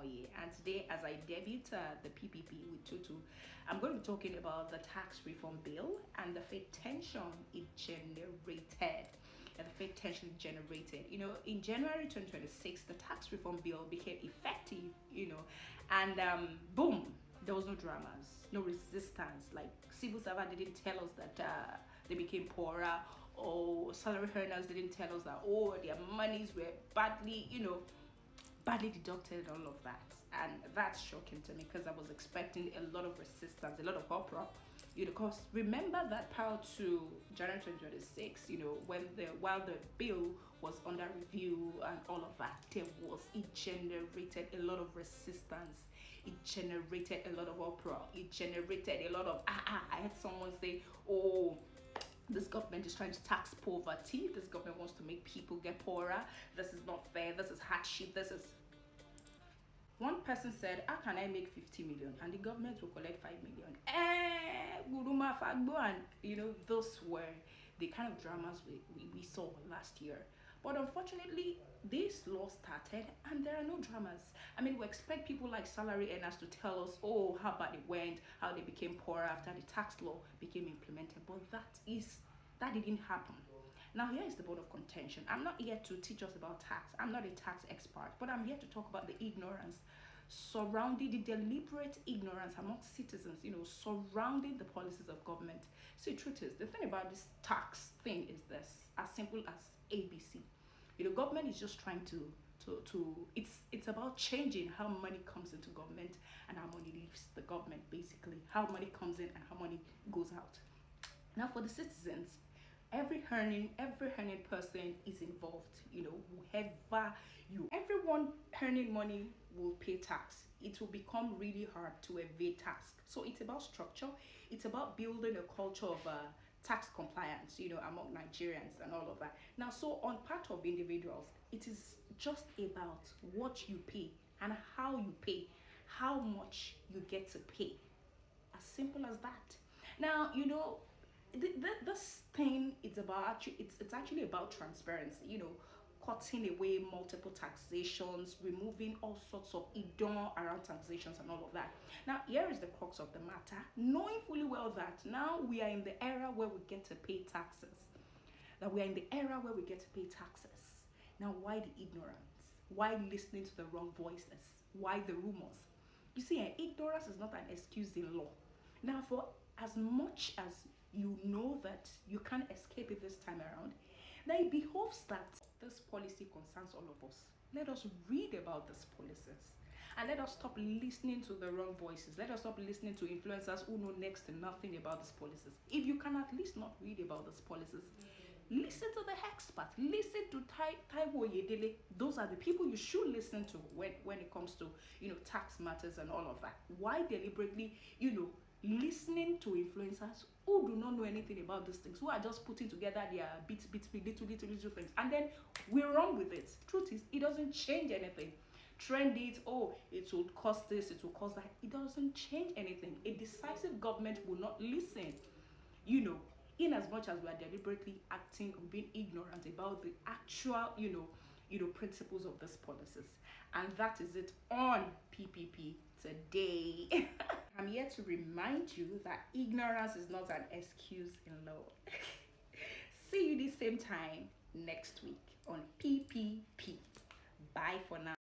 Omoye, and today, as I debut the PPP with Tutu, I'm going to be talking about the tax reform bill and the fake tension it generated. In January 2026, the tax reform bill became effective, and boom, there was no dramas, no resistance. Like civil servant didn't tell us that they became poorer, or salary earners didn't tell us that their monies were badly deducted, all of that. And that's shocking to me because I was expecting a lot of resistance, a lot of uproar. Because remember that prior to January 2026, while the bill was under review and all of that, it generated a lot of resistance. It generated a lot of uproar. It generated a lot of I had someone say, oh, this government is trying to tax poverty. This government wants to make people get poorer. This is not fair. This is hardship. This is. One person said, how can I make 50 million and the government will collect 5 million? And those were the kind of dramas we saw last year. But unfortunately, this law started and there are no dramas. I mean, we expect people like salary earners to tell us, oh, how bad it went, how they became poorer after the tax law became implemented. But that didn't happen. Now, here is the bone of contention. I'm not here to teach us about tax. I'm not a tax expert, but I'm here to talk about the ignorance surrounding the deliberate ignorance among citizens, surrounding the policies of government. See, truth is, the thing about this tax thing is this, as simple as ABC. Government is just trying to it's about changing how money comes into government and how money leaves the government, basically. How money comes in and how money goes out. Now, for the citizens, every earning person is involved. Everyone earning money will pay tax. It will become really hard to evade tax. So it's about structure. It's about building a culture of tax compliance, among Nigerians and all of that. Now, so on part of individuals, it is just about what you pay and how you pay, how much you get to pay. As simple as that. Now, this thing is about it's actually about transparency, cutting away multiple taxations, removing all sorts of idon around taxations and all of that. Now, here is the crux of the matter, knowing fully well that now we are in the era where we get to pay taxes. Now, why the ignorance? Why listening to the wrong voices? Why the rumors? You see, ignorance is not an excuse in law. Now, for as much as you know that you can't escape it this time around, now it behoves that this policy concerns all of us. Let us read about these policies and let us stop listening to the wrong voices. Let us stop listening to influencers who know next to nothing about these policies. If you can at least not read about these policies, listen to the experts. Listen to Taiwo Yedele. Those are the people you should listen to when it comes to tax matters and all of that. Why deliberately listening to influencers who do not know anything about these things, who are just putting together their little things, and then we run with it. Truth is, it doesn't change anything. Trend it, it will cost this, it will cost that. It doesn't change anything. A decisive government will not listen, in as much as we are deliberately acting or being ignorant about the actual, principles of these policies. And that is it on PPP today. I'm here to remind you that ignorance is not an excuse in law. See you the same time next week on PPP. Bye for now.